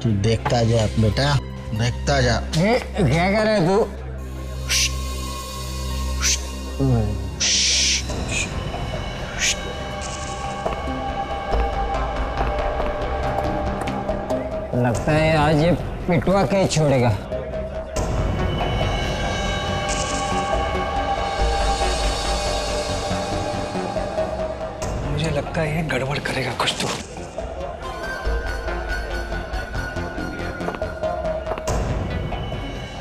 तू देखता जा बेटा, देखता जा। क्या कर रहे तू? लगता है आज ये पिटवा के ही छोड़ेगा। मुझे लगता है ये गड़बड़ करेगा कुछ तो।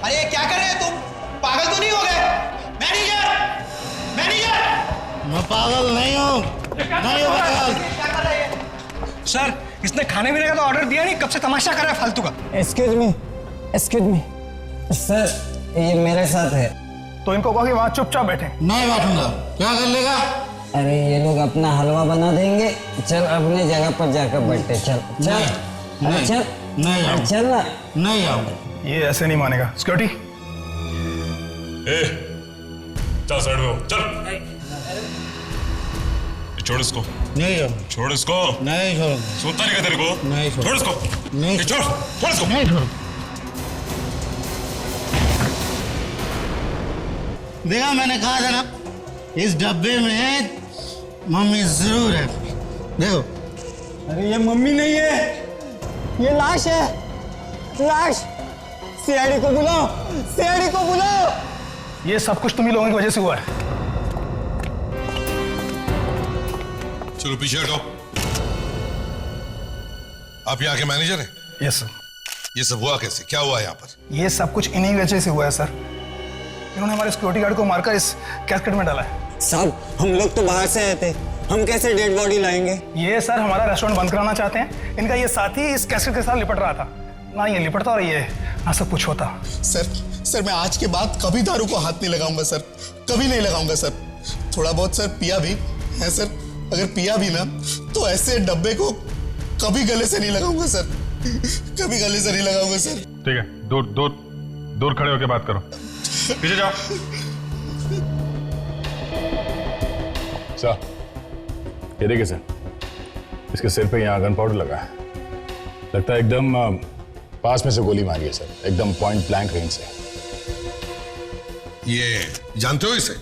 अरे क्या कर रहे हैं तुम? पागल तो नहीं हो गए? Manager, manager! मैं पागल नहीं हूँ, नहीं हूँ पागल। क्या कर रहे हैं? सर, इसने खाने पीने का तो ऑर्डर दिया नहीं, कब से तमाशा कर रहा है फालतू का। एक्सक्यूज मी सर, ये मेरे साथ है। तो इनको कहो कि वहां चुपचाप बैठे। नहीं बैठूंगा। क्या कर लेगा? अरे ये लोग अपना हलवा बना देंगे। चल अपने जगह पर जाकर बैठे। चल चल नहीं, चल नहीं आऊंगा। चल ना। नहीं आऊंगा। ये ऐसे नहीं मानेगा। सिक्योरिटी, चल साइड में हो, चल। छोड़ इसको, नहीं आऊंगा। छोड़ इसको। नहीं छोड़ूंगा। सुनता नहीं क्या तेरे को? नहीं छोड़ इसको। नहीं छोड़, छोड़ इसको। नहीं छोड़ूंगा। देखा, मैंने कहा था ना, इस डब्बे में मम्मी जरूर है। देखो। अरे ये मम्मी नहीं है, ये लाश है, लाश। सीआईडी को बुलाओ, सीआईडी को बुलाओ। ये सब कुछ तुम्ही लोगों की वजह से हुआ है। चलो पीछे हटो। आप यहाँ के मैनेजर हैं? Yes sir. ये सब हुआ कैसे? क्या हुआ यहाँ पर? ये सब कुछ इन्हीं की वजह से हुआ है सर। इन्होंने हमारे सिक्योरिटी गार्ड को मारकर इस कैस्केट में डाला है। साहब, हम लोग तो बाहर से आए थे, हम कैसे डेड बॉडी लाएंगे? ये सर हमारा रेस्टोरेंट बंद कराना चाहते हैं। इनका ये साथी इस कैसेट के साथ लिपट रहा था। ना ये लिपटता और ये ना सब कुछ होता। सर मैं आज के बाद कभी दारू को हाथ नहीं लगाऊंगा सर, कभी नहीं लगाऊंगा सर। थोड़ा बहुत सर पिया भी है सर, अगर पिया भी ना तो ऐसे डब्बे को कभी गले से नहीं लगाऊंगा सर, कभी गले से नहीं लगाऊंगा सर। ठीक है, दूर दूर दूर खड़े होकर बात करो। पीछे जाओ। सर, ये देखिए सर, इसके सिर पे यहाँ गन पाउडर लगा है। लगता है एकदम पास में से गोली मारी है सर, एकदम पॉइंट ब्लैंक रेंज से। ये जानते हो इसे?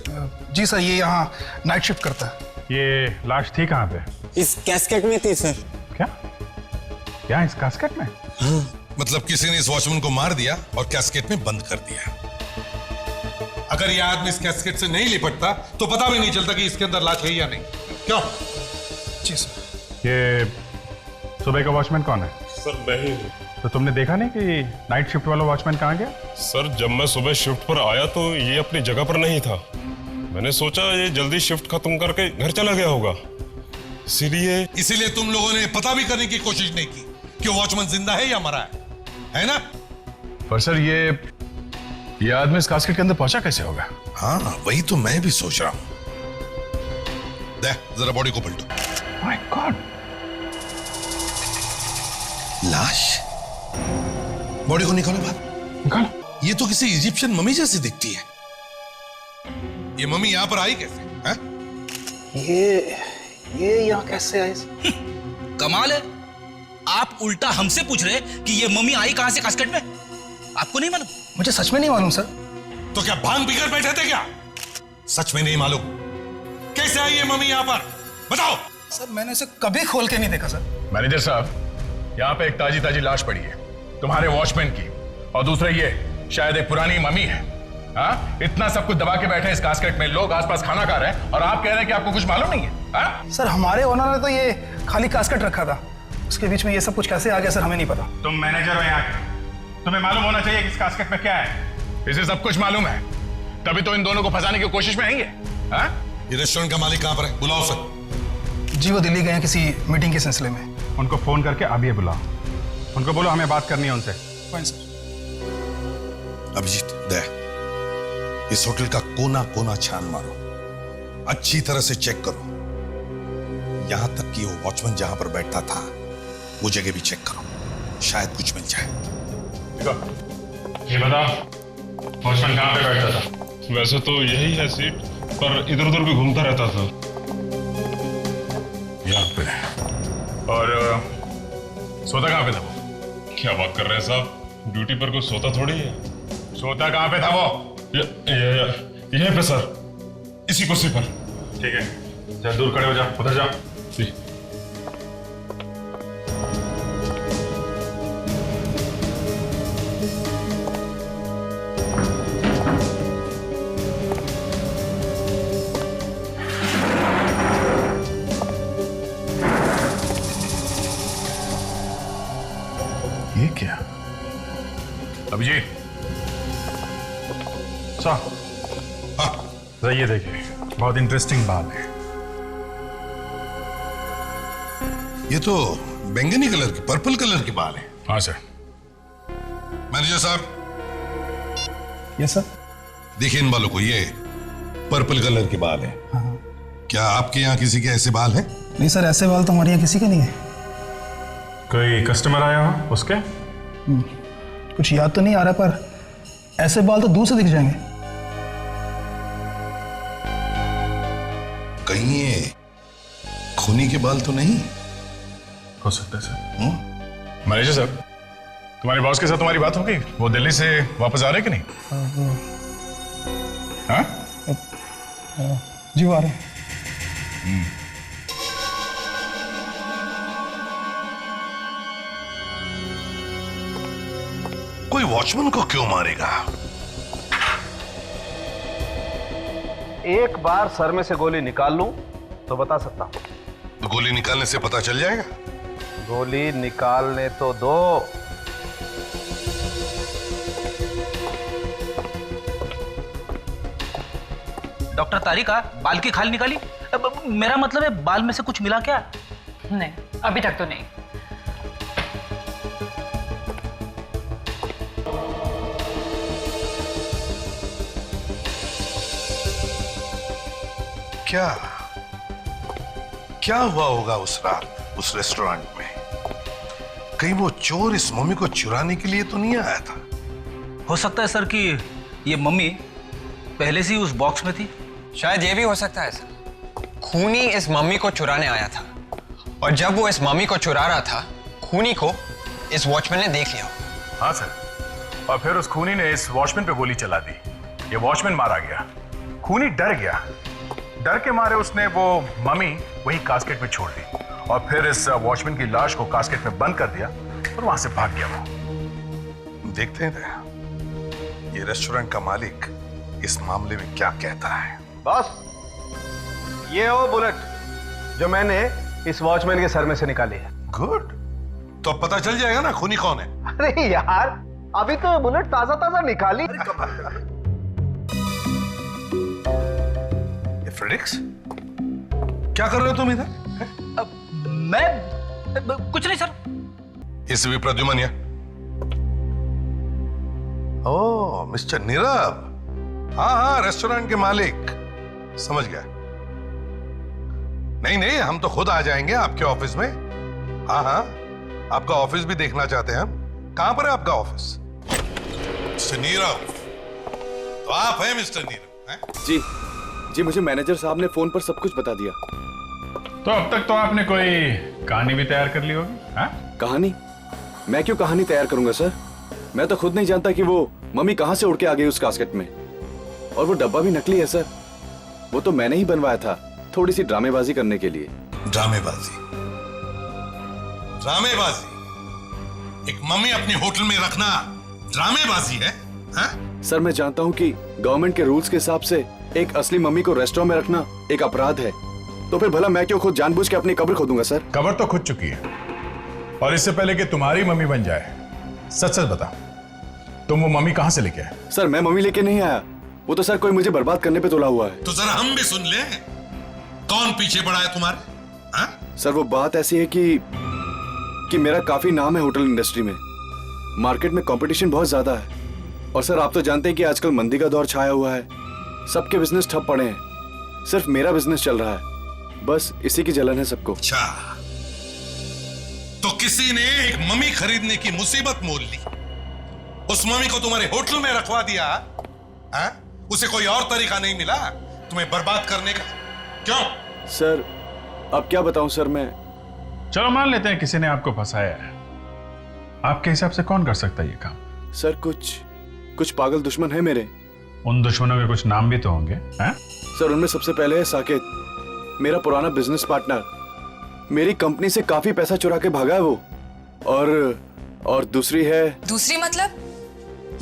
जी सर, ये यहाँ नाइट शिफ्ट करता है। ये लाश थी कहाँ पे? इस कैस्केट में थी सर। क्या? क्या इस कैस्केट में? मतलब किसी ने इस वॉचमैन को मार दिया और कैस्केट में बंद कर दिया। अगर ये आदमी इस कैस्केट से नहीं लिपटता तो पता भी नहीं चलता कि इसके अंदर लाश है या नहीं। क्यों? जी सर। ये सुबह का वॉचमैन कौन है? सर मैं ही हूँ। तो तुमने देखा नहीं कि नाइट शिफ्ट वाला वॉचमैन कहाँ गया? सर जब मैं सुबह शिफ्ट पर आया तो ये अपनी जगह पर नहीं था। मैंने सोचा ये जल्दी शिफ्ट खत्म करके घर चला गया होगा, इसीलिए तुम लोगों ने पता भी करने की कोशिश नहीं की कि वॉचमैन जिंदा है या मरा है ना? पर सर ये आदमी इस कास्केट के अंदर पहुंचा कैसे होगा? हाँ, वही तो मैं भी सोच रहा हूं। देख जरा बॉडी को पलटो। माय गॉड, लाश। बॉडी को निकालो बाहर। निकालो। ये तो किसी इजिप्शियन मम्मी जैसी दिखती है। ये मम्मी यहां पर आई कैसे? है? ये यहाँ कैसे आई? कमाल है, आप उल्टा हमसे पूछ रहे कि ये मम्मी आई कहां से कास्केट में? आपको नहीं मालूम? मुझे सच में नहीं मालूम सर। तो क्या भांग पीकर बैठे थे क्या? सच में नहीं मालूम? कैसे आई ये मम्मी यहां पर? बताओ। सर मैंने इसे कभी खोल के नहीं देखा सर। मैनेजर साहब, यहाँ पे एक ताजी ताजी लाश पड़ी है तुम्हारे वॉचमैन की, और दूसरा ये शायद एक पुरानी मम्मी है। हाँ, इतना सब कुछ दबा के बैठे हैं इस कास्केट में, लोग आसपास खाना खा रहे हैं और आप कह रहे हैं कि आपको कुछ मालूम नहीं है? हाँ? सर हमारे ओनर ने तो ये खाली कास्केट रखा था, उसके बीच में ये सब कुछ कैसे आ गया सर हमें नहीं पता। तुम मैनेजर हो यहाँ के, तुम्हें मालूम होना चाहिए कि इस कास्केट में क्या है। इसे सब कुछ मालूम है, तभी तो इन दोनों को फंसाने की कोशिश में है ये। हाँ? ये रेस्टोरेंट का मालिक कहां पर है? बुलाओ सर। जी वो दिल्ली गए हैं किसी मीटिंग के सिलसिले में। उनको फोन करके अभी बुलाओ, उनको बोलो हमें बात करनी है उनसे। Fine sir. अभिजीत, दे इस होटल का कोना कोना छान मारो, अच्छी तरह से चेक करो, यहां तक कि वो वॉचमैन जहां पर बैठता था वो जगह भी चेक करो, शायद कुछ मिल जाए। ये बताओ, वॉचमैन कहां पे बैठता था? वैसे तो यही है सीट, पर इधर उधर भी घूमता रहता था। यहाँ पे। और सोता कहां पे था वो? क्या बात कर रहे हैं साहब? ड्यूटी पर कोई सोता थोड़ी है। सोता कहाँ पे था वो? यहीं पे सर, इसी कुर्सी पर। ठीक है, चल दूर खड़े हो जा, उधर जा। जी। ये क्या? अभिजीत साहब, हाँ ये देखिए, बहुत इंटरेस्टिंग बात है। ये तो बैंगनी कलर की, पर्पल कलर की बाल है। हाँ सर। मैनेजर साहब, यस सर। देखिए इन बालों को, ये पर्पल कलर के बाल है। क्या आपके यहाँ किसी के ऐसे बाल हैं? नहीं सर, ऐसे बाल तो हमारे यहाँ किसी के नहीं है। कोई कस्टमर आया हो उसके? कुछ याद तो नहीं आ रहा, पर ऐसे बाल तो दूर से दिख जाएंगे। कहीं ये खूनी के बाल तो नहीं? हो सकता है सर। मैनेजर साहब, तुम्हारे बॉस के साथ तुम्हारी बात हो गई? वो दिल्ली से वापस आ रहे कि नहीं? हाँ? जी वो आ रहे हैं। कोई वॉचमैन को क्यों मारेगा? एक बार सर में से गोली निकाल लूं तो बता सकता हूं। तो गोली निकालने से पता चल जाएगा? गोली निकालने तो दो। डॉक्टर तारिका, बाल की खाल निकाली? मेरा मतलब है बाल में से कुछ मिला क्या? नहीं, अभी तक तो नहीं। क्या क्या हुआ होगा उस रात उस रेस्टोरेंट में? कहीं वो चोर इस मम्मी को चुराने के लिए तो नहीं आया था? हो सकता है सर कि ये मम्मी पहले से ही उस बॉक्स में थी। शायद ये भी हो सकता है सर, खूनी इस मम्मी को चुराने आया था, और जब वो इस मम्मी को चुरा रहा था, खूनी को इस वॉचमैन ने देख लिया। हाँ सर, और फिर उस खूनी ने इस वॉचमैन पे गोली चला दी। ये वॉचमैन मारा गया, खूनी डर गया, डर के मारे उसने वो मम्मी वही कास्केट में छोड़ दी, और फिर इस वॉचमैन की लाश को कास्केट में बंद कर दिया और वहां से भाग गया वो। देखते हैं ये रेस्टोरेंट का मालिक इस मामले में क्या कहता है। बॉस, ये वो बुलेट जो मैंने इस वॉचमैन के सर में से निकाली है। गुड, तो अब पता चल जाएगा ना खूनी कौन है। अरे यार, अभी तो बुलेट ताजा ताजा निकाली। फ्रेडिक्स, क्या कर रहे हो तुम इधर? मैं कुछ नहीं सर। इस भी प्रद्युमन या? ओह, मिस्टर नीरव। हाँ हाँ, रेस्टोरेंट के मालिक, समझ गया। नहीं नहीं, हम तो खुद आ जाएंगे आपके ऑफिस में। हाँ हाँ, आपका ऑफिस भी देखना चाहते हैं हम। कहां पर है आपका ऑफिस? मिस्टर नीरव, तो आप हैं मिस्टर नीरव? हैं? जी, मुझे मैनेजर साहब ने फोन पर सब कुछ बता दिया। तो अब तक तो आपने कोई कहानी भी तैयार कर ली होगी? हाँ? कहानी? मैं क्यों कहानी तैयार करूंगा सर? मैं तो खुद नहीं जानता कि वो मम्मी कहां से उड़ के आ गई उस कास्केट में। और वो डब्बा भी नकली है सर। वो तो मैंने ही बनवाया था, थोड़ी सी ड्रामेबाजी करने के लिए। ड्रामेबाजी? ड्रामेबाजी? एक मम्मी अपने होटल में रखना ड्रामेबाजी है? हाँ? सर, मैं जानता हूं कि गवर्नमेंट के रूल्स के हिसाब से एक असली मम्मी को रेस्टोरेंट में रखना एक अपराध है, तो फिर भला मैं क्यों खुद जानबूझ के अपनी कब्र खोदूंगा सर? कब्र तो खुद चुकी है, और इससे पहले कि तुम्हारी मम्मी बन जाए, सच सच बता, तुम वो मम्मी कहां से लेके आए? सर, मैं मम्मी लेके नहीं आया। वो तो सर कोई मुझे बर्बाद करने पे तुला हुआ है। तो जरा हम भी सुन ले, कौन पीछे पड़ा है तुम्हारे? हाँ? सर, वो बात ऐसी है कि मेरा काफी नाम है होटल इंडस्ट्री में। मार्केट में कंपटीशन बहुत ज्यादा है, और सर आप तो जानते हैं कि आजकल मंदी का दौर छाया हुआ है। सबके बिजनेस ठप पड़े हैं, सिर्फ मेरा बिजनेस चल रहा है। बस इसी की जलन है सबको। अच्छा, तो किसी ने एक मम्मी खरीदने की मुसीबत मोल ली, उस मम्मी को तुम्हारे होटल में रखवा दिया। हाँ? उसे कोई और तरीका नहीं मिला तुम्हें बर्बाद करने का? क्यों? सर, अब क्या बताऊं सर मैं। चलो मान लेते हैं किसी ने आपको फंसाया है। आपके हिसाब से कौन कर सकता है ये काम? सर कुछ पागल दुश्मन है मेरे। उन दुश्मनों के कुछ नाम भी तो होंगे, हैं? सर उनमें सबसे पहले है साकेत, मेरा पुराना बिजनेस पार्टनर। मेरी कंपनी से काफी पैसा चुरा के भागा है वो। और दूसरी है। दूसरी मतलब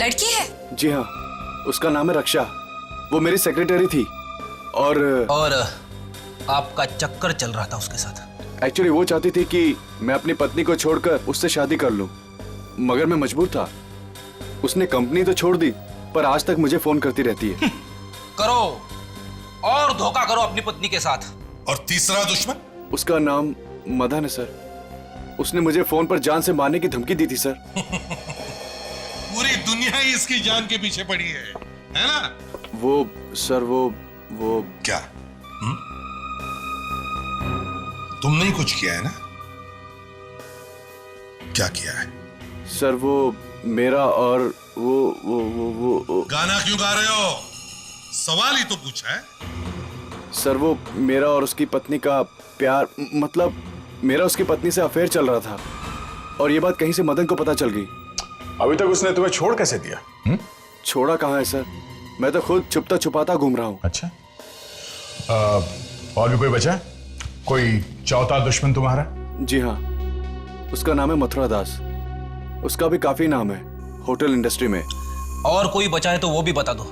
लड़की है? जी हाँ, उसका नाम है रक्षा। वो मेरी सेक्रेटरी थी। और आपका चक्कर चल रहा था उसके साथ? एक्चुअली वो चाहती थी कि मैं अपनी पत्नी को छोड़कर उससे शादी कर लूं, मगर मैं मजबूर था। उसने कंपनी तो छोड़ दी, पर आज तक मुझे फोन करती रहती है। करो और धोखा करो अपनी पत्नी के साथ। और तीसरा दुश्मन? उसका नाम मदन है सर। उसने मुझे फोन पर जान से मारने की धमकी दी थी सर। पूरी दुनिया ही इसकी जान के पीछे पड़ी है ना? वो सर वो क्या? तुमने ही कुछ किया है ना? क्या किया है? सर वो मेरा और वो गाना क्यों गा रहे हो? सवाल ही तो पूछा है। सर वो मेरा और उसकी पत्नी का प्यार, मतलब मेरा उसकी पत्नी से अफेयर चल रहा था, और ये बात कहीं से मदन को पता चल गई। अभी तक उसने तुम्हें छोड़ कैसे दिया? छोड़ा कहाँ है सर, मैं तो खुद छुपता छुपाता घूम रहा हूँ। अच्छा, और भी कोई बचा? कोई चौथा दुश्मन तुम्हारा? जी हाँ, उसका नाम है मथुरा दास। उसका भी काफी नाम है होटल इंडस्ट्री में। और कोई बचा है तो वो भी बता दो।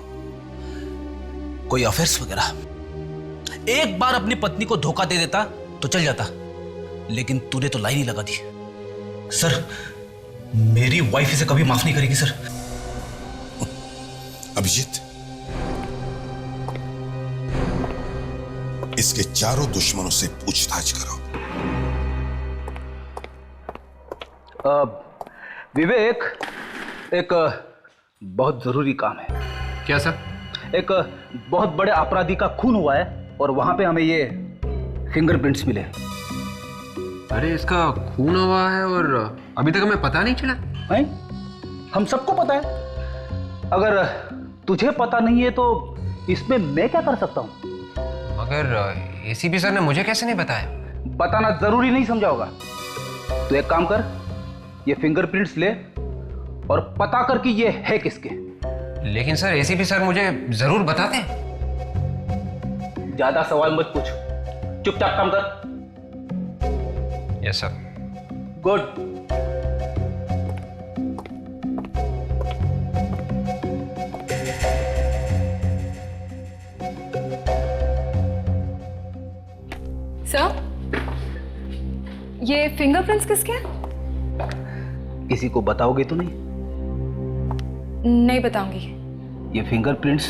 कोई अफेयर्स वगैरह? एक बार अपनी पत्नी को धोखा दे देता तो चल जाता, लेकिन तूने तो लाइन ही लगा दी। सर, मेरी वाइफ इसे कभी माफ नहीं करेगी सर। अभिजीत, इसके चारों दुश्मनों से पूछताछ करो। विवेक, एक बहुत जरूरी काम है। क्या सर? एक बहुत बड़े अपराधी का खून हुआ है और वहां पे हमें ये फिंगरप्रिंट्स मिले। अरे इसका खून हुआ है और अभी तक हमें पता नहीं चला? नहीं, हम सबको पता है। अगर तुझे पता नहीं है तो इसमें मैं क्या कर सकता हूं? मगर एसीपी सर ने मुझे कैसे नहीं बताया? बताना जरूरी नहीं समझा होगा। तो एक काम कर, ये फिंगरप्रिंट्स ले और पता कर कि ये है किसके। लेकिन सर एसीपी सर मुझे जरूर बताते। ज्यादा सवाल मत पूछ, चुपचाप काम कर। Yes sir. गुड। सर, ये फिंगरप्रिंट्स किसके हैं? किसी को बताओगे तो नहीं? नहीं बताऊंगी। ये फिंगरप्रिंट्स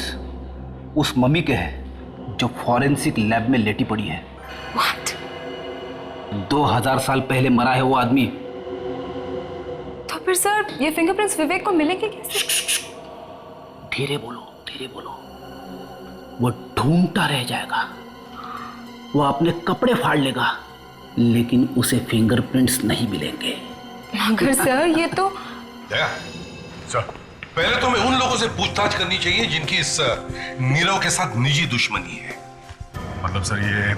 उस मम्मी के हैं जो फॉरेंसिक लैब में लेटी पड़ी है। What? 2000 साल पहले मरा है वो आदमी। तो फिर सर ये फिंगरप्रिंट्स विवेक को मिलेंगे कैसे? धीरे बोलो, धीरे बोलो। वो ढूंढता रह जाएगा, वो अपने कपड़े फाड़ लेगा, लेकिन उसे फिंगरप्रिंट्स नहीं मिलेंगे। मगर सर ये तो सर, पहले तो हमें उन लोगों से पूछताछ करनी चाहिए जिनकी इस नीरव के साथ निजी दुश्मनी है। मतलब सर ये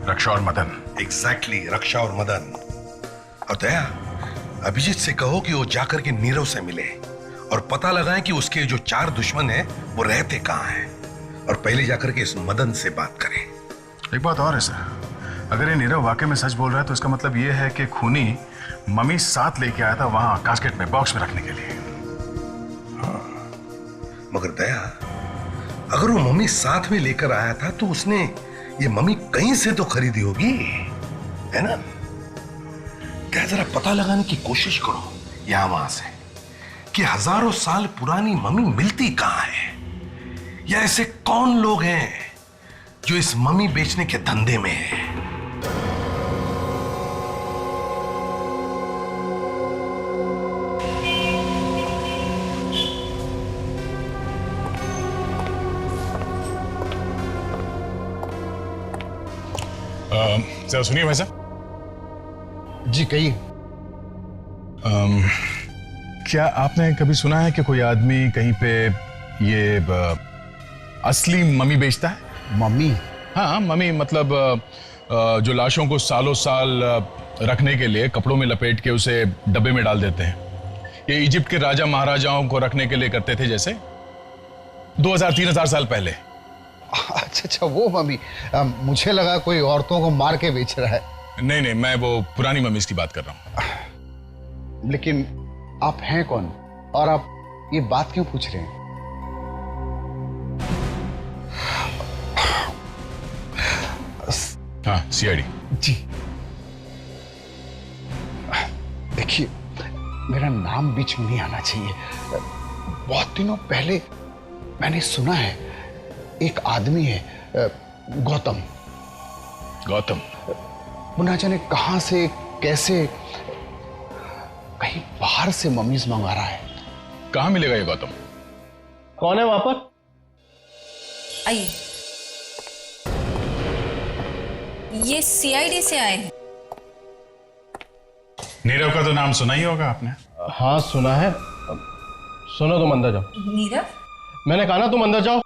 रक्षा और मदन? एग्जैक्टली, रक्षा और मदन। और दया, अभिजीत से कहो कि वो जाकर के नीरव से मिले और पता लगाएं कि उसके जो 4 दुश्मन हैं वो रहते कहाँ हैं, और पहले जाकर के इस मदन से बात करें। एक बात और है सर, अगर ये नीरव वाकई में सच बोल रहा है तो इसका मतलब ये है कि खूनी मम्मी साथ लेके आया था वहां कास्केट में, बॉक्स में रखने के लिए। हाँ, मगर दया, अगर वो मम्मी साथ में लेकर आया था तो उसने ये मम्मी कहीं से तो खरीदी होगी, है ना? क्या जरा पता लगाने की कोशिश करो यहां वहां से कि हजारों साल पुरानी मम्मी मिलती कहां है, या ऐसे कौन लोग हैं जो इस मम्मी बेचने के धंधे में है। जरा सुनिए भाई साहब। जी कहिए। क्या आपने कभी सुना है कि कोई आदमी कहीं पे ये असली मम्मी बेचता है? मम्मी? हाँ, मम्मी मतलब जो लाशों को सालों साल रखने के लिए कपड़ों में लपेट के उसे डब्बे में डाल देते हैं। ये इजिप्ट के राजा महाराजाओं को रखने के लिए करते थे, जैसे 2000-3000 साल पहले। अच्छा अच्छा, वो मम्मी। मुझे लगा कोई औरतों को मार के बेच रहा है। नहीं नहीं, मैं वो पुरानी मम्मीज की बात कर रहा हूं। लेकिन आप हैं कौन और आप ये बात क्यों पूछ रहे हैं? हाँ, सीआईडी। जी देखिए, मेरा नाम बीच में नहीं आना चाहिए। बहुत दिनों पहले मैंने सुना है एक आदमी है, गौतम। गौतम? वो ना जाने कहां से कैसे कहीं बाहर से मम्मीज मंगा रहा है। कहां मिलेगा ये गौतम? कौन है वहां पर? आइए, ये सीआईडी से आए हैं। नीरव का तो नाम सुना ही होगा आपने। हाँ सुना है। सुनो, तुम अंदर जाओ। नीरव? मैंने कहा ना तुम अंदर जाओ।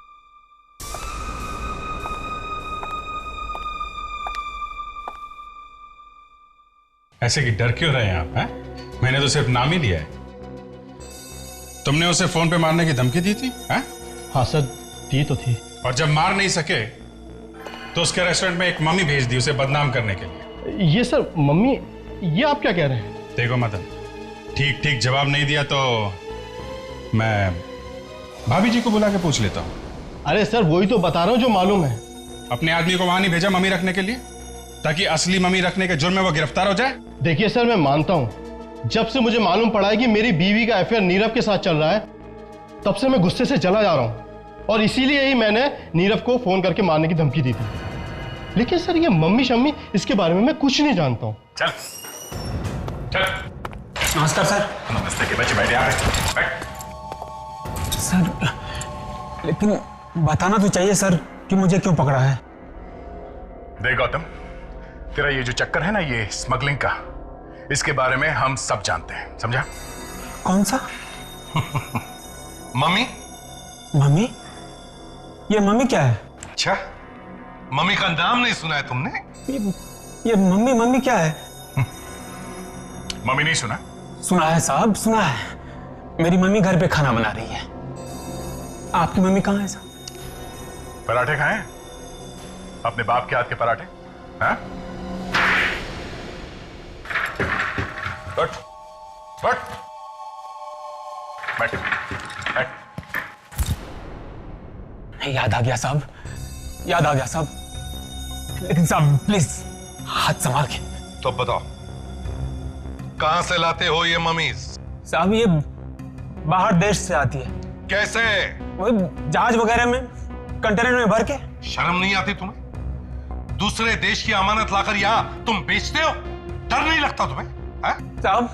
ऐसे कि डर क्यों रहे हैं आप? हैं? मैंने तो सिर्फ नाम ही लिया है। तुमने उसे फोन पे मारने की धमकी दी थी? हैं? हाँ सर, दी तो थी। और जब मार नहीं सके तो उसके रेस्टोरेंट में एक मम्मी भेज दी उसे बदनाम करने के लिए। ये सर मम्मी, ये आप क्या कह रहे हैं? देखो मदन, ठीक ठीक जवाब नहीं दिया तो मैं भाभी जी को बुला के पूछ लेता हूँ। अरे सर, वही तो बता रहा हूँ जो मालूम है। अपने आदमी को वहां नहीं भेजा मम्मी रखने के लिए, ताकि असली मम्मी रखने के जुर्म में वो गिरफ्तार हो जाए? देखिए सर, मैं मानता हूँ, जब से मुझे मालूम पड़ा है कि मेरी बीवी का अफेयर नीरव के साथ चल रहा है, तब से मैं गुस्से से जला जा रहा हूँ, और इसीलिए ही मैंने नीरव को फोन करके मारने की धमकी दी थी। लेकिन सर, ये मम्मी शम्मी, इसके बारे में मैं कुछ नहीं जानता हूँ। चल चल। नमस्कार सर। नमस्ते के बच्चे, बैठे आ बैठ। सर, लेकिन बताना तो चाहिए सर कि मुझे क्यों पकड़ा है। देख गौतम, तेरा ये जो चक्कर है ना, ये स्मगलिंग का, इसके बारे में हम सब जानते हैं, समझा? कौन सा? मम्मी? मम्मी? ये मम्मी क्या है? अच्छा, मम्मी का नाम नहीं सुना है तुमने? ये मम्मी मम्मी क्या है? मम्मी नहीं सुना? सुना है साहब, सुना है। मेरी मम्मी घर पे खाना बना रही है। आपकी मम्मी कहाँ है साहब? पराठे खाएं? अपने बाप के हाथ के पराठे? हाँ? बैठ बैठ बैठ बैठ। याद आ गया साहब, याद आ गया साहब। लेकिन साहब प्लीज हाथ संभाल के। तो बताओ, कहां से लाते हो ये मम्मीज? साहब ये बाहर देश से आती है। कैसे? वही जहाज वगैरह में, कंटेनर में भर के। शर्म नहीं आती तुम्हें? दूसरे देश की अमानत लाकर यहाँ तुम बेचते हो? डर नहीं लगता तुम्हें? साहब,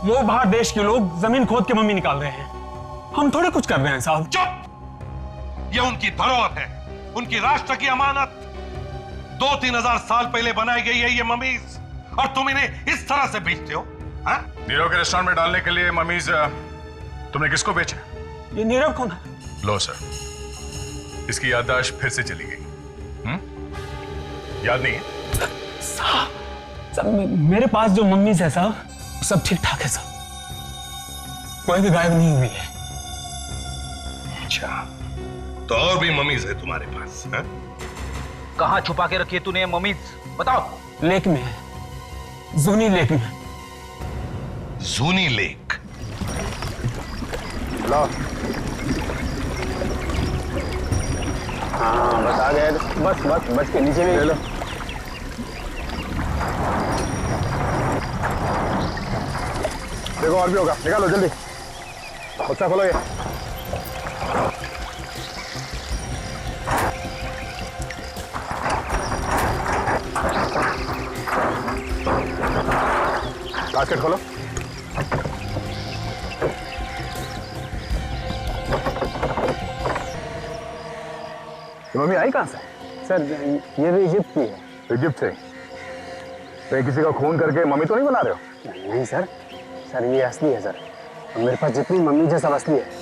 वो बाहर देश के लोग जमीन खोद के मम्मी निकाल रहे हैं, हम थोड़े कुछ कर रहे हैं साहब। चुप! ये उनकी धरोहर है, उनकी राष्ट्र की अमानत। 2-3 हजार साल पहले बनाई गई है ये मम्मीज, और तुम इन्हें इस तरह से बेचते हो? नीरव के रेस्टोरेंट में डालने के लिए मम्मीज तुमने किसको बेचा? ये नीरव कौन है? लो सर, इसकी याददाश्त फिर से चली गई। याद नहीं है? साहब मेरे पास जो मम्मीज है साहब, सब ठीक ठाक है साहब, कोई भी गायब नहीं हुई है। अच्छा, तो और भी मम्मीज है तुम्हारे पास? कहाँ छुपा के रखी है तूने मम्मीज, बताओ? लेक में है, जूनी लेक में। जूनी लेक? लो। हाँ बस आ गए, बस बस बच के नीचे भी ले लो। देखो और भी होगा, निकालो जल्दी। बच्चा खोलो ये। बास्केट खोलो। मम्मी आई कहाँ से? सर ये भी इजिप्ट की है। इजिप्ट से? तो किसी का खून करके मम्मी तो नहीं बना रहे हो? नहीं सर, सर ये असली है सर, और मेरे पास जितनी मम्मी है सब असली है।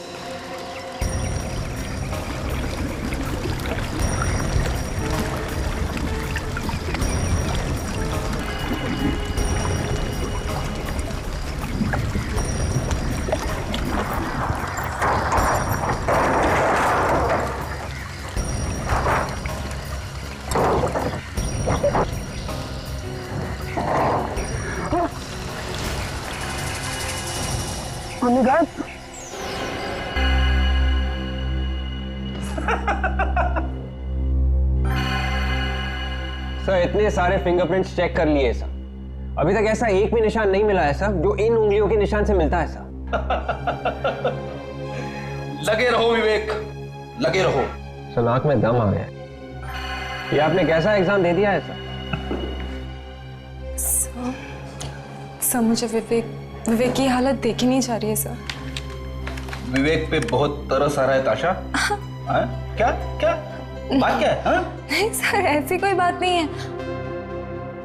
मम्मी गायब। सर इतने सारे फिंगरप्रिंट्स चेक कर लिए सर, अभी तक ऐसा एक भी निशान नहीं मिला है सर जो इन उंगलियों के निशान से मिलता है सर। लगे रहो विवेक, लगे रहो। सर नाक में दम आ गया। ये आपने कैसा एग्जाम दे दिया है सर? सर मुझे विवेक की हालत देखी नहीं जा रही है सर। विवेक पे बहुत तरस आ रहा है ताशा। हाँ? क्या क्या बात क्या है? हाँ? नहीं सर, ऐसी कोई बात नहीं है।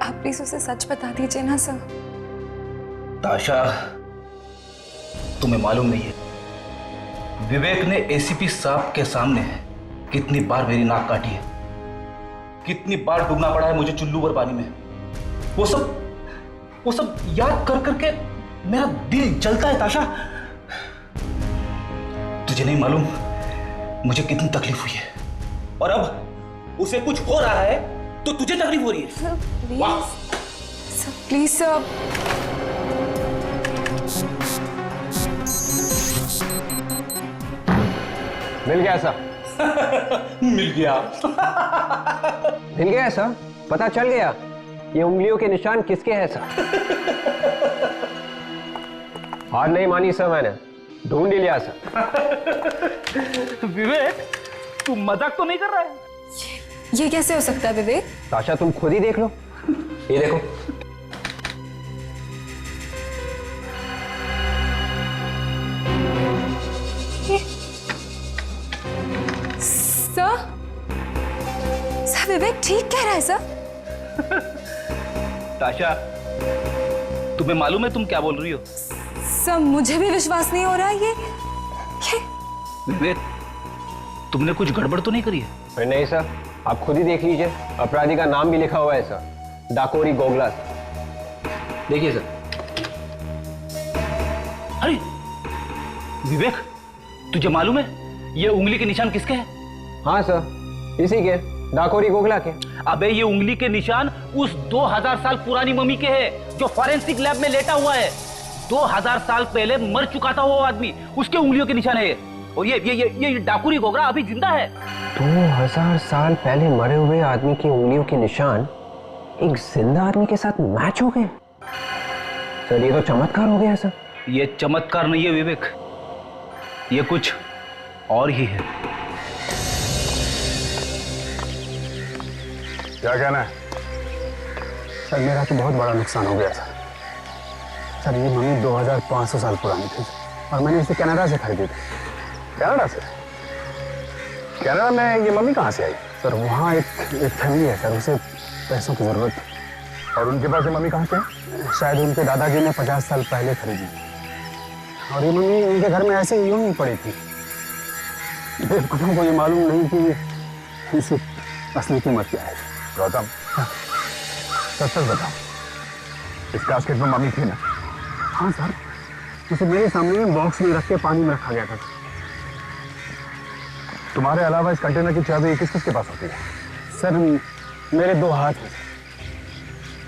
आप प्लीज उसे सच बता दीजिए ना सर। ताशा, तुम्हें मालूम नहीं है विवेक ने एसीपी साहब के सामने कितनी बार मेरी नाक काटी है, कितनी बार डूबना पड़ा है मुझे चुल्लू भर पानी में। वो सब याद कर करके मेरा दिल जलता है ताशा। तुझे नहीं मालूम मुझे कितनी तकलीफ हुई है, और अब उसे कुछ हो रहा है तो तुझे तकलीफ हो रही है। Sir please sir. मिल गया सर। मिल गया। मिल गया सर, पता चल गया ये उंगलियों के निशान किसके हैं सर। हार नहीं मानी सर, मैंने ढूंढ ही लिया सर। विवेक तू मजाक तो नहीं कर रहा है? ये कैसे हो सकता है विवेक? ताशा तुम खुद ही देख लो, ये देखो। सर विवेक ठीक कह रहा है सर। ताशा, तुम्हें मालूम है तुम क्या बोल रही हो? सर मुझे भी विश्वास नहीं हो रहा है ये। विवेक तुमने कुछ गड़बड़ तो नहीं करी है? अरे नहीं सर, आप खुद ही देख लीजिए, अपराधी का नाम भी लिखा हुआ है सर, डाकोरी गोगला सर। देखिए सर। अरे विवेक, तुझे मालूम है ये उंगली के निशान किसके हैं? हाँ सर, इसी के, डाकोरी गोगला के। अबे ये उंगली के निशान उस 2000 साल पुरानी मम्मी के हैं जो फॉरेंसिक लैब में लेटा हुआ है। 2000 साल पहले मर चुका था वो आदमी, उसके उंगलियों के निशान है। और ये डाकुरी गोगरा अभी जिंदा है। 2000 साल पहले मरे हुए आदमी की उंगलियों के निशान एक जिंदा आदमी के साथ मैच हो गए। सर ये तो चमत्कार हो गया सर। ये चमत्कार नहीं है विवेक, ये कुछ और ही है। क्या कहना है? सर मेरा तो बहुत बड़ा नुकसान हो गया सर। सर ये मम्मी 2500 साल पुरानी थी और मैंने इसे कनाडा से खरीदी थी। कनाडा से? कनाडा में ये मम्मी कहाँ से आई? सर वहाँ एक फैमिली है सर, उसे पैसों की जरूरत थी। और उनके पास ये मम्मी कहाँ से है? शायद उनके दादाजी ने 50 साल पहले खरीदी और ये मम्मी उनके घर में ऐसे यूं ही पड़ी थी। बेवकूफों को ये मालूम नहीं कि इसकी असली कीमत क्या है। गौतम, सच सच बताओ, इस कास्केट में मम्मी थी ना? हाँ सर, उसे मेरे सामने बॉक्स में रख के पानी में रखा गया था। तुम्हारे अलावा इस कंटेनर की चाबी किस किस के पास होती है? सर मेरे 2 हाथ हैं,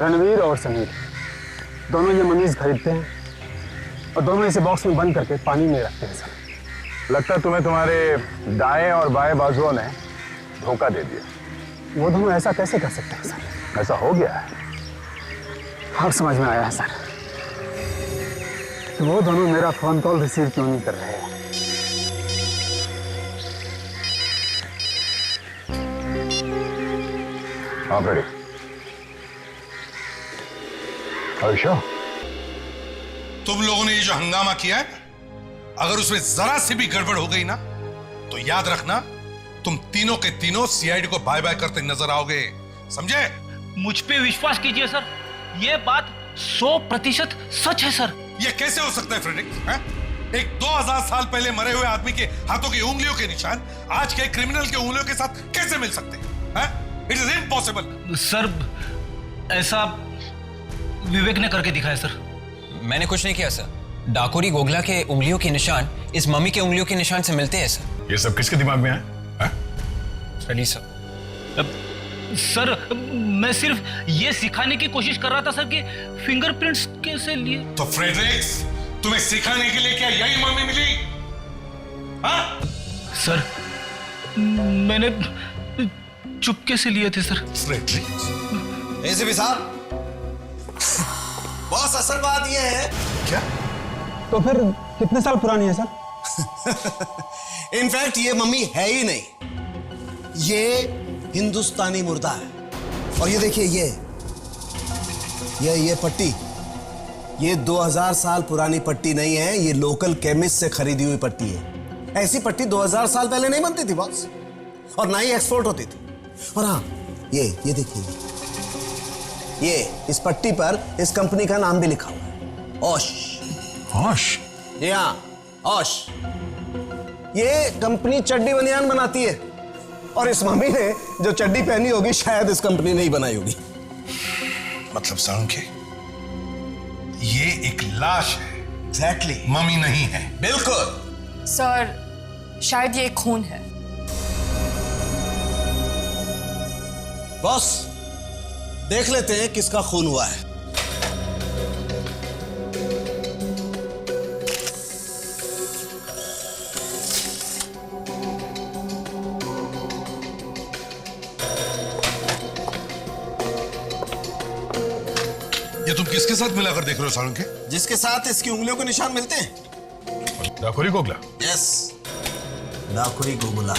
रणवीर और समीर। दोनों ये मनीज खरीदते हैं और दोनों इसे बॉक्स में बंद करके पानी में रखते हैं सर। लगता है तुम्हें तुम्हारे दाएं और बाएं बाजुओं ने धोखा दे दिया। वो दोनों ऐसा कैसे कर सकते हैं सर? ऐसा हो गया है। अब समझ में आया है सर, वो दोनों मेरा फोन कॉल रिसीव क्यों नहीं कर रहे हैं। हाँ रेडी। आयुषा, तुम लोगों ने ये जो हंगामा किया है, अगर उसमें जरा सी भी गड़बड़ हो गई ना तो याद रखना तुम तीनों के तीनों सीआईडी को बाय बाय करते नजर आओगे, समझे? मुझ पे विश्वास कीजिए सर, ये बात 100% सच है सर। ये कैसे हो सकता है फ्रेडरिक? एक 2000 साल पहले मरे हुए आदमी के हाथों की उंगलियों के निशान आज के क्रिमिनल के उंगलियों के साथ कैसे मिल सकते हैं? It is impossible. सर ऐसा विवेक ने करके दिखाया सर। मैंने कुछ नहीं किया सर, डाकोरी गोगला के उंगलियों के निशान इस मम्मी के उंगलियों के निशान से मिलते हैं सर। ये सब किसके दिमाग में है? चलिए सर। सर मैं सिर्फ ये सिखाने की कोशिश कर रहा था सर कि फिंगरप्रिंट्स कैसे लिए। तो फ्रेडरिक्स तुम्हें सिखाने के लिए क्या यही मम्मी मिली? हाँ? सर, मैंने चुपके से लिए थे सर। एसीपी साहब, बॉस असल बात यह है। क्या? तो फिर कितने साल पुरानी है सर? इनफैक्ट ये मम्मी है ही नहीं, ये हिंदुस्तानी मुर्दा है। और ये देखिए, ये पट्टी, ये 2000 साल पुरानी पट्टी नहीं है, ये लोकल केमिस्ट से खरीदी हुई पट्टी है। ऐसी पट्टी 2000 साल पहले नहीं बनती थी बॉस, और ना ही एक्सपोर्ट होती थी। और हाँ, ये देखिए, ये इस पट्टी पर इस कंपनी का नाम भी लिखा हुआ है, ओश। ओश? जी हाँ, ओश। ये कंपनी चड्डी बनियान बनाती है, और इस मम्मी ने जो चड्डी पहनी होगी शायद इस कंपनी ने ही बनाई होगी। मतलब साळुंखे, ये एक लाश है। एग्जैक्टली। मम्मी नहीं है। बिल्कुल सर, शायद ये खून है। बॉस, देख लेते हैं किसका खून हुआ है। ये तुम किसके साथ मिलाकर देख रहे हो साळुंखे? जिसके साथ इसकी उंगलियों के निशान मिलते हैं। डाकुरी गोगला? यस, डाकुरी गोगला।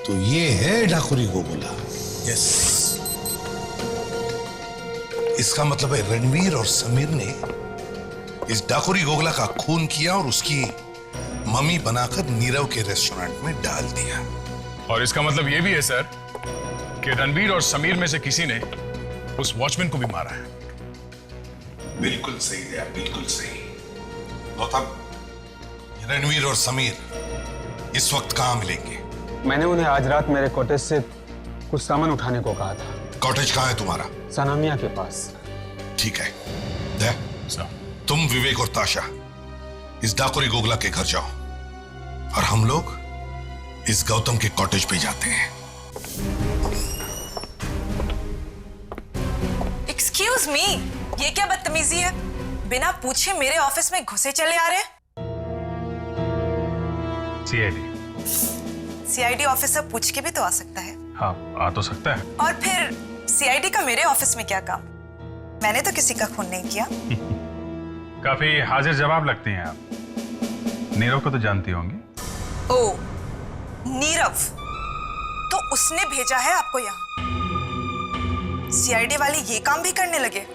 तो ये है डाकुरी गोगला। यस। इसका मतलब है रणवीर और समीर ने इस डाकुरी गोगला का खून किया और उसकी मम्मी बनाकर नीरव के रेस्टोरेंट में डाल दिया। और इसका मतलब यह भी है सर कि रणवीर और समीर में से किसी ने उस वॉचमैन को भी मारा है। बिल्कुल सही है, बिल्कुल सही। गौतम, रणवीर और समीर इस वक्त कहां मिलेंगे? मैंने उन्हें आज रात मेरे कॉटेज से कुछ सामान उठाने को कहा था। कॉटेज कहां है तुम्हारा? सनामिया के पास। ठीक है, दे, तुम विवेक और ताशा इस डाकुरी गोगला के घर जाओ, और हम लोग इस गौतम के कॉटेज पे जाते हैं। एक्सक्यूज मी, ये क्या बदतमीजी है? बिना पूछे मेरे ऑफिस में घुसे चले आ रहे हैं। सीआईडी ऑफिसर पूछ के भी तो आ सकता है। हाँ, आ तो सकता है। और फिर सीआईडी का मेरे ऑफिस में क्या काम? मैंने तो किसी का खून नहीं किया। काफी हाजिर जवाब लगती हैं आप। नीरव को तो जानती होंगी। ओ, नीरव, तो उसने भेजा है आपको यहाँ? सीआईडी वाले ये काम भी करने लगे?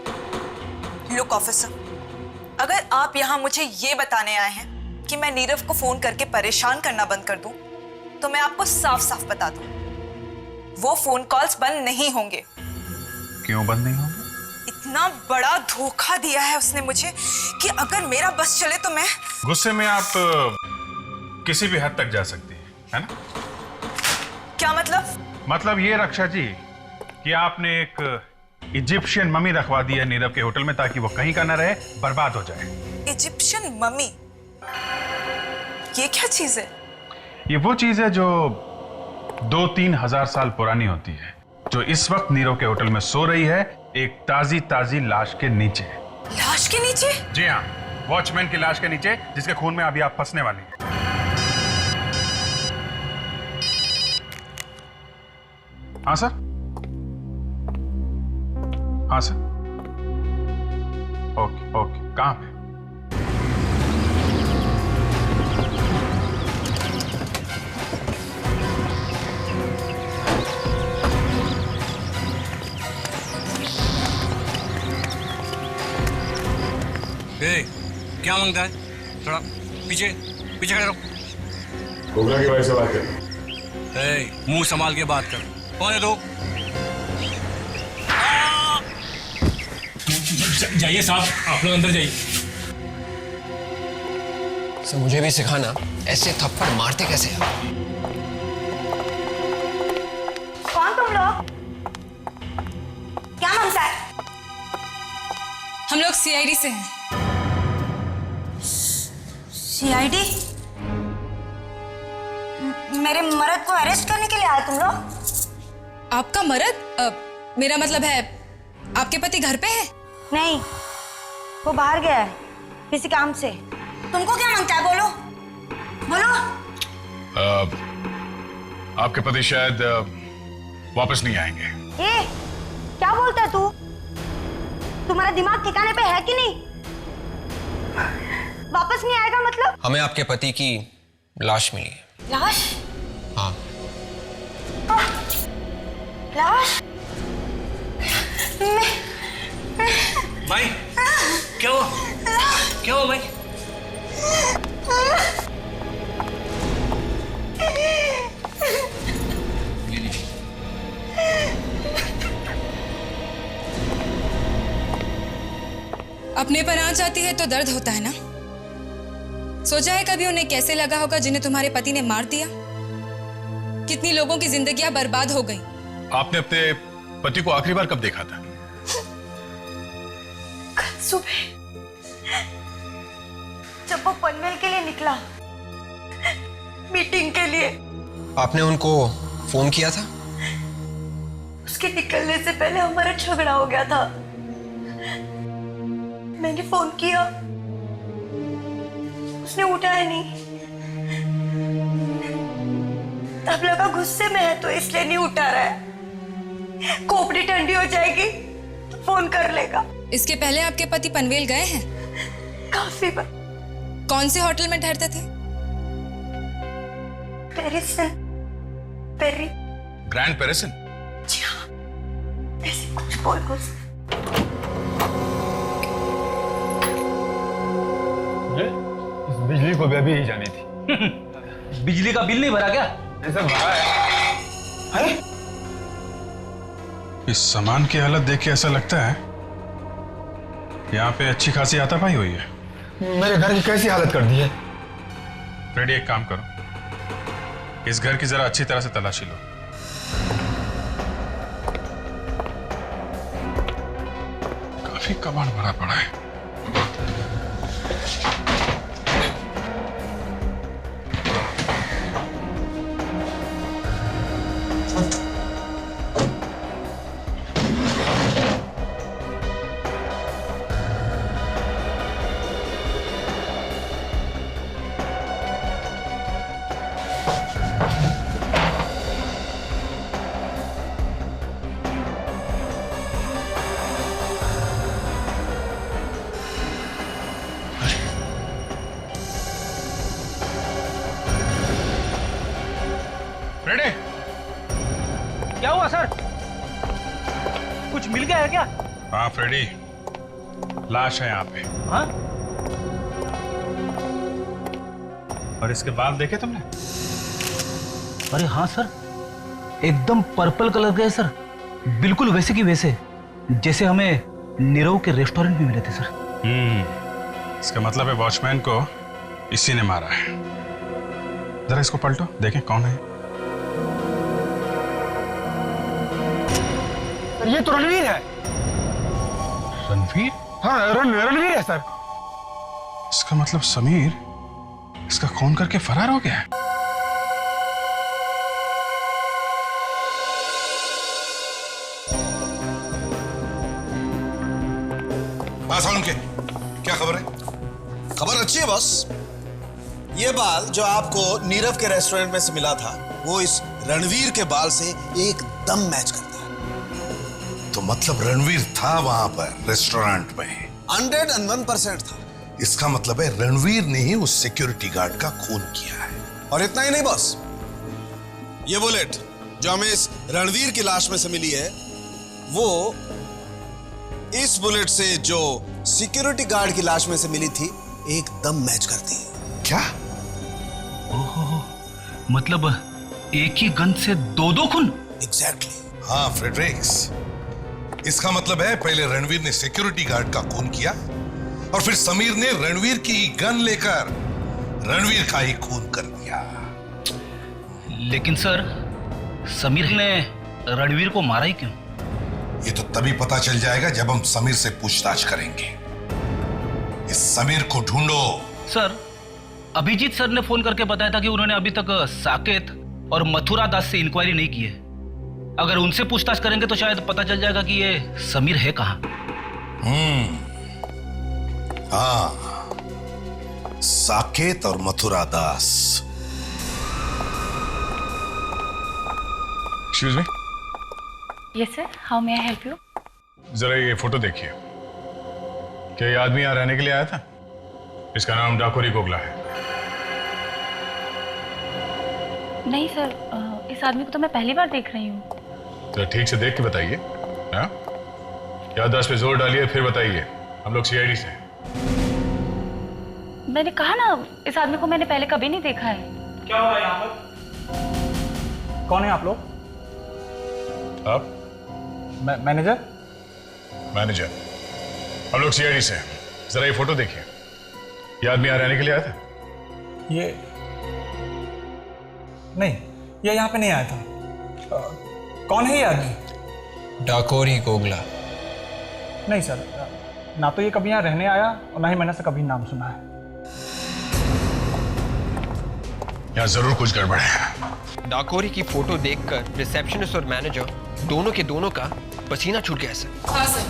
लुक ऑफिसर, अगर आप यहाँ मुझे ये बताने आए हैं कि मैं नीरव को फोन करके परेशान करना बंद कर दूं, तो मैं आपको साफ साफ बता दूं, वो फोन कॉल्स बंद नहीं होंगे। क्यों बंद नहीं होंगे? इतना बड़ा धोखा दिया है उसने मुझे कि अगर मेरा बस चले तो मैं... गुस्से में आप किसी भी हद तक जा सकती है ना? क्या मतलब? मतलब ये रक्षा जी कि आपने एक इजिप्शियन मम्मी रखवा दी है नीरव के होटल में, ताकि वो कहीं का ना रहे, बर्बाद हो जाए। Egyptian mummy? ये क्या चीज है? ये वो चीज है जो 2-3 हजार साल पुरानी होती है, जो इस वक्त नीरव के होटल में सो रही है, एक ताजी ताजी लाश के नीचे। लाश के नीचे? जी हाँ, वॉचमैन की लाश के नीचे, जिसके खून में अभी आप फंसने वाली हैं। हाँ सर, हाँ सर, ओके ओके, कहाँ पे? क्या मांगता है? थोड़ा पीछे पीछे खड़े रहो। गोगला के भाई से बात कर। मुंह संभाल के बात कर। कौन है तो? जाइए साहब, आप लोग अंदर जाइए। सर, मुझे भी सिखाना ऐसे थप्पड़ मारते कैसे हैं? कौन तुम लोग? क्या मांगता है? हम लोग सीआईडी से हैं। सीआईडी? मेरे मर्द को अरेस्ट करने के लिए आए तुम लोग? आपका मर्द? मेरा मतलब है आपके पति घर पे है? नहीं, वो बाहर गया है किसी काम से। तुमको क्या मांगता है? बोलो बोलो। आपके पति शायद वापस नहीं आएंगे। ए, क्या बोलता है तू? तुम्हारा दिमाग ठिकाने पे है कि नहीं? वापस नहीं आएगा मतलब? हमें आपके पति की लाश मिली है। लाश? हाँ। लाश? भाई क्या हुआ? क्या हुआ भाई? अपने पर आंच आती है तो दर्द होता है ना? सोचा है कभी उन्हें कैसे लगा होगा जिन्हें तुम्हारे पति ने मार दिया? कितनी लोगों की जिंदगियां बर्बाद हो गई। आपने अपने पति को आखिरी बार कब देखा था? कल सुबह जब वो पनवेल के लिए निकला, मीटिंग के लिए। आपने उनको फोन किया था? उसके निकलने से पहले हमारा झगड़ा हो गया था। मैंने फोन किया, उसने उठाया नहीं। तब लगा गुस्से में है तो इसलिए नहीं उठा रहा है। खोपड़ी ठंडी हो जाएगी तो फोन कर लेगा। इसके पहले आपके पति पनवेल गए हैं? काफी बार। कौन से होटल में ठहरते थे? पेरिसन। पेरी। ग्रैंड पेरिसन? जी हाँ, ऐसे कुछ बोल कुछ। इस बिजली को भी अभी ही जानी थी। बिजली का बिल नहीं भरा क्या? ऐसा भरा है। इस सामान की हालत देख के ऐसा लगता है यहाँ पे अच्छी खासी हाथापाई हुई है। मेरे घर की कैसी हालत कर दी है? फ्रेडी, एक काम करो, इस घर की जरा अच्छी तरह से तलाशी लो। काफी कबाड़ भरा पड़ा है। फ्रेडी, क्या हुआ सर? कुछ मिल गया है क्या? हाँ फ्रेडी, लाश है यहाँ पे। हाँ? और इसके बाल देखे तुमने? अरे हाँ सर, एकदम पर्पल कलर के है सर। बिल्कुल वैसे की वैसे जैसे हमें नीरव के रेस्टोरेंट में मिले थे सर। इसका मतलब है वॉचमैन को इसी ने मारा है। जरा इसको पलटो, देखें कौन है। ये तो रणवीर है। रणवीर? हाँ, रणवीर है सर। इसका मतलब समीर इसका खून करके फरार हो गया है। बस उनके क्या खबर है? खबर अच्छी है बॉस। ये बाल जो आपको नीरव के रेस्टोरेंट में से मिला था, वो इस रणवीर के बाल से एकदम मैच करता है। तो मतलब रणवीर था वहां पर रेस्टोरेंट में? 101% था। इसका मतलब है रणवीर ने ही उस सिक्योरिटी गार्ड का खून किया है। और इतना ही नहीं बॉस, ये बुलेट जो हमें इस रणवीर की लाश में से मिली है, वो इस बुलेट से जो सिक्योरिटी गार्ड की लाश में से मिली थी एकदम मैच करती है। क्या? ओहो, मतलब एक ही गन से दो खून? एग्जैक्टली। हाँ फ्रेडरिक्स, इसका मतलब है पहले रणवीर ने सिक्योरिटी गार्ड का खून किया और फिर समीर ने रणवीर की गन लेकर रणवीर का ही खून कर दिया। लेकिन सर, समीर ने रणवीर को मारा ही क्यों? ये तो तभी पता चल जाएगा जब हम समीर से पूछताछ करेंगे। इस समीर को ढूंढो। सर, अभिजीत सर ने फोन करके बताया था कि उन्होंने अभी तक साकेत और मथुरा दास से इंक्वायरी नहीं की है। अगर उनसे पूछताछ करेंगे तो शायद पता चल जाएगा कि ये समीर है कहाँ। हाँ, साकेत और Mathura Das. Excuse me. Yes sir, how may I help you? जरा ये फोटो देखिए। क्या ये आदमी यहाँ रहने के लिए आया था? इसका नाम डाकोरी गोगला है। नहीं सर, इस आदमी को तो मैं पहली बार देख रही हूँ। तो ठीक से देख के बताइए। हाँ, याददाश्त पे जोर डालिए, फिर बताइए। हम लोग सीआईडी से हैं। मैंने कहा ना, इस आदमी को मैंने पहले कभी नहीं देखा है। क्या हो रहा है यहाँ पर? कौन है आप लोग? आप? मैनेजर? मैनेजर। हम लोग सीआईडी से हैं। जरा ये फोटो देखिए। ये आदमी यहाँ रहने के लिए आया था? ये नहीं, ये यहाँ पे नहीं आया था। कौन है ये आदमी? डाकोरी गोगला। नहीं सर, ना तो ये कभी यहाँ रहने आया और ना ही मैंने से कभी नाम सुना है। यहाँ जरूर कुछ गड़बड़ है। डाकोरी की फोटो देखकर रिसेप्शनिस्ट और मैनेजर दोनों के दोनों का पसीना छूट गया सर। हाँ सर,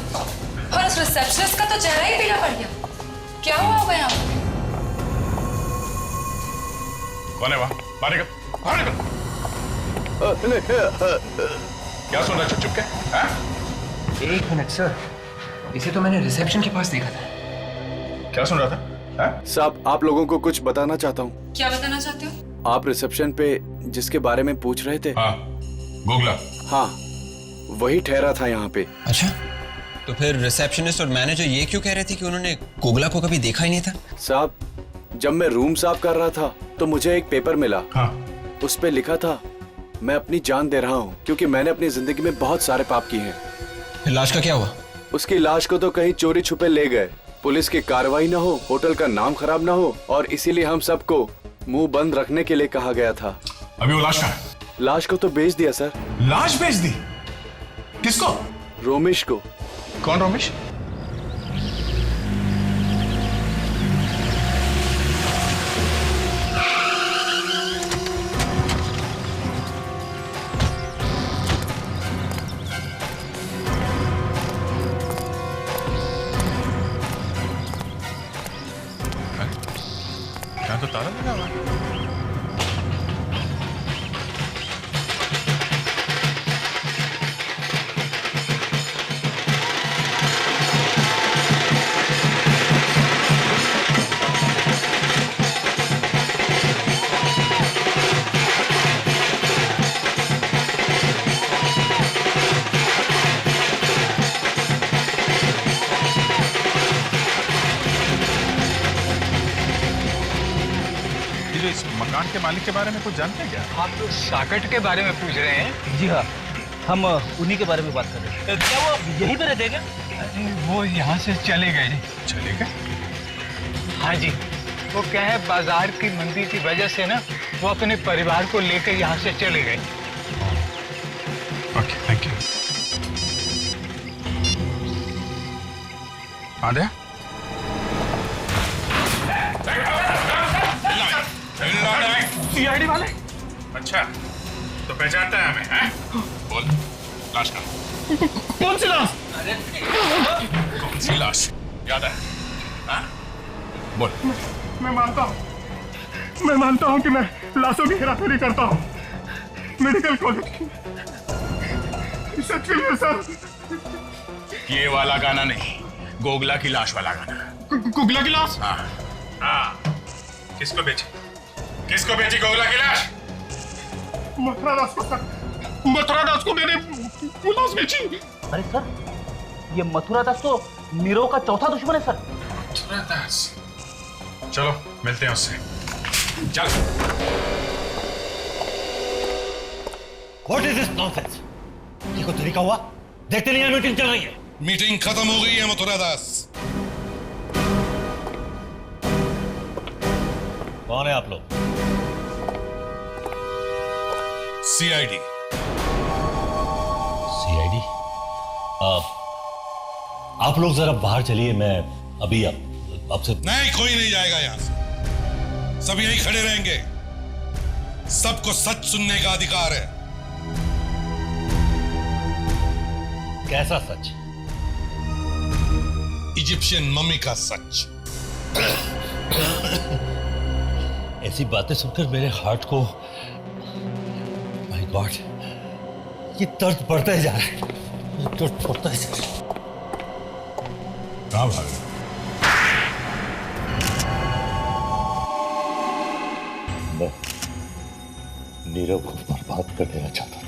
और उस रिसेप्शनिस्ट का तो चेहरा ही पीला पड़ गया। क्या हुआ होगा यहाँ? कौन है वहाँ? बाहर निकल, बाहर निकल। क्या सुन रहा है चुप-चुप के? हाँ? एक मिनट सर, इसे तो मैंने रिसेप्शन के पास देखा था। क्या सुन रहा था? साहब, आप लोगों को कुछ बताना चाहता हूँ। क्या बताना चाहते हो? आप रिसेप्शन पे जिसके बारे में पूछ रहे थे? हाँ, गोगला। हाँ, वही ठहरा था यहाँ पे। अच्छा, तो फिर रिसेप्शनिस्ट और मैनेजर ये क्यों कह रहे थे कि उन्होंने गोगला को कभी देखा ही नहीं था? साहब, जब मैं रूम साफ कर रहा था तो मुझे एक पेपर मिला। हाँ। उस पे लिखा था, मैं अपनी जान दे रहा हूँ क्योंकि मैंने अपनी जिंदगी में बहुत सारे पाप किए हैं। फिर लाश का क्या हुआ? उसकी लाश को तो कहीं चोरी छुपे ले गए। पुलिस की कार्रवाई ना हो, होटल का नाम खराब ना हो, और इसीलिए हम सबको मुंह बंद रखने के लिए कहा गया था। अभी वो लाश कहाँ है? लाश को तो बेच दिया सर। लाश बेच दी? किसको? रोमेश को। कौन रोमेश? यहाँ तो ताला लगा हुआ है। इस मकान के मालिक के बारे में कुछ जानते हैं क्या? आप तो साकेत के बारे में पूछ रहे हैं? जी हाँ, हम उन्हीं के बारे में बात कर रहे हैं। क्या वो यहीं पे रहते हैं क्या? वो यहाँ से चले गए। चले गए? हाँ जी, वो क्या है, बाजार की मंदी की वजह से ना वो अपने परिवार को लेकर यहाँ से चले गए। Okay, thank you. आदे? सीआईडी वाले? अच्छा, तो पहचानता है हमें, हैं? बोल, लाश कहाँ? कौन सी लाश? कौन सी लाश? याद है? हाँ? बोल। मैं मानता हूँ कि मैं लाशों की हेराफेरी करता हूँ। मेडिकल कॉलेज की। सच के लिए सर। ये वाला गाना नहीं, गोगला की लाश वाला गाना। गोगला की लाश? हाँ, हाँ। किसको बेची? किसको बेची गोगला की लाश? मथुरा दास को सर। मथुरा दास को मैंने वो लाश बेची। अरे सर, ये मथुरा दास तो नीरव का चौथा दुश्मन है सर। मथुरा दास? चलो मिलते हैं उससे। चल। What is this nonsense? ये कोई तरीका हुआ? देखते नहीं है मीटिंग चल रही है। मीटिंग खत्म हो गई है मथुरा दास। कौन है आप लोग? सीआईडी। सीआईडी? आप लोग जरा बाहर चलिए, मैं अभी आपसे। नहीं, कोई नहीं जाएगा यहां से। सब यहीं खड़े रहेंगे। सबको सच सुनने का अधिकार है। कैसा सच? इजिप्शियन मम्मी का सच। ऐसी बातें सुनकर मेरे हार्ट को, माय गॉड, ये दर्द बढ़ता जा रहा है, दर्द बढ़ता जा रहा है। कहाँ भाग रहे? मैं नीरव को बर्बाद कर देना चाहता था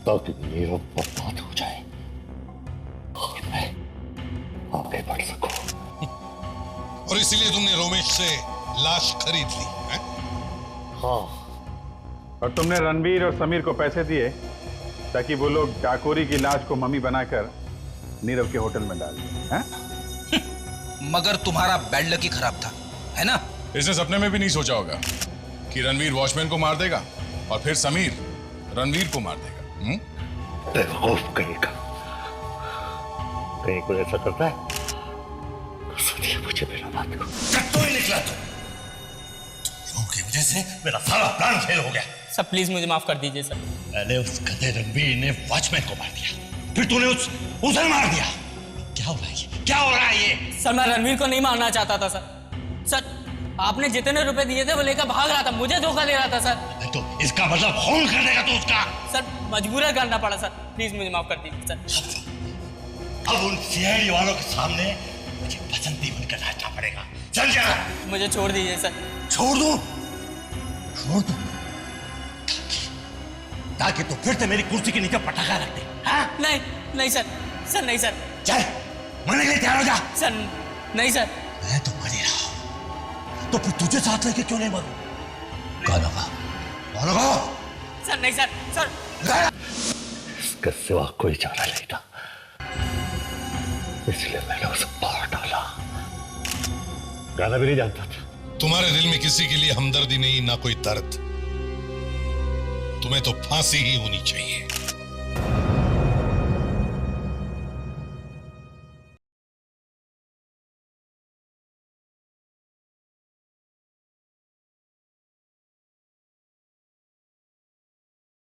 ताकि नीरव बर्बाद हो जाए और मैं आगे बढ़ सकूं। और इसीलिए तुमने रोमेश से लाश खरीद ली है? हाँ। और तुमने रणवीर और समीर को पैसे दिए ताकि वो लोग डाकोरी की लाश को मम्मी बनाकर नीरव के होटल में डाल दिए हैं? मगर तुम्हारा बैड लक ही खराब था, है ना? इसने सपने में भी नहीं सोचा होगा कि रणवीर वॉचमैन को मार देगा और फिर समीर रणवीर को मार देगा। बेवकूफ कहेगा, कहीं कोई ऐसा करता है तो सोचिए मुझे मेरा बात को। तो ही निकला तू, की वजह से मेरा सारा प्लान फेल हो गया। सर प्लीज मुझे माफ कर दीजिए सर। पहले उस गधे रणवीर ने वॉचमैन को मार दिया, फिर तूने उसे मार दिया। क्या हो रहा है ये? क्या हो रहा है ये? सर मैं रणवीर को नहीं मारना चाहता था सर। सर आपने जितने रुपए दिए थे वो लेकर भाग रहा था, मुझे धोखा दे रहा था सर। तो इसका मतलब खून कर देगा तू उसका? सर मजबूरन करना पड़ा सर, प्लीज मुझे माफ कर दीजिए सर। अब उन सीआईडी वालों के सामने मुझे बसंती बनकर नाचना पड़ेगा, समझा? मुझे छोड़ दीजिए सर। छोड़ दूं? छोड़ दूं? ताकि तू फिर से मेरी कुर्सी के नीचे पटाखा रख दे। हाँ? नहीं नहीं सर, सर नहीं सर। चल मरने के लिए तैयार हो जा। सर नहीं सर। मैं तो मर ही रहा हूं, तो फिर तुझे साथ लेके क्यों नहीं मरूं? गाना गा। सर नहीं सर, सर। इसके सिवा कोई चारा नहीं था, इसलिए मैंने उसे मार डाला। गाना भी नहीं जानता था। तुम्हारे दिल में किसी के लिए हमदर्दी नहीं, ना कोई दर्द। तुम्हें तो फांसी ही होनी चाहिए।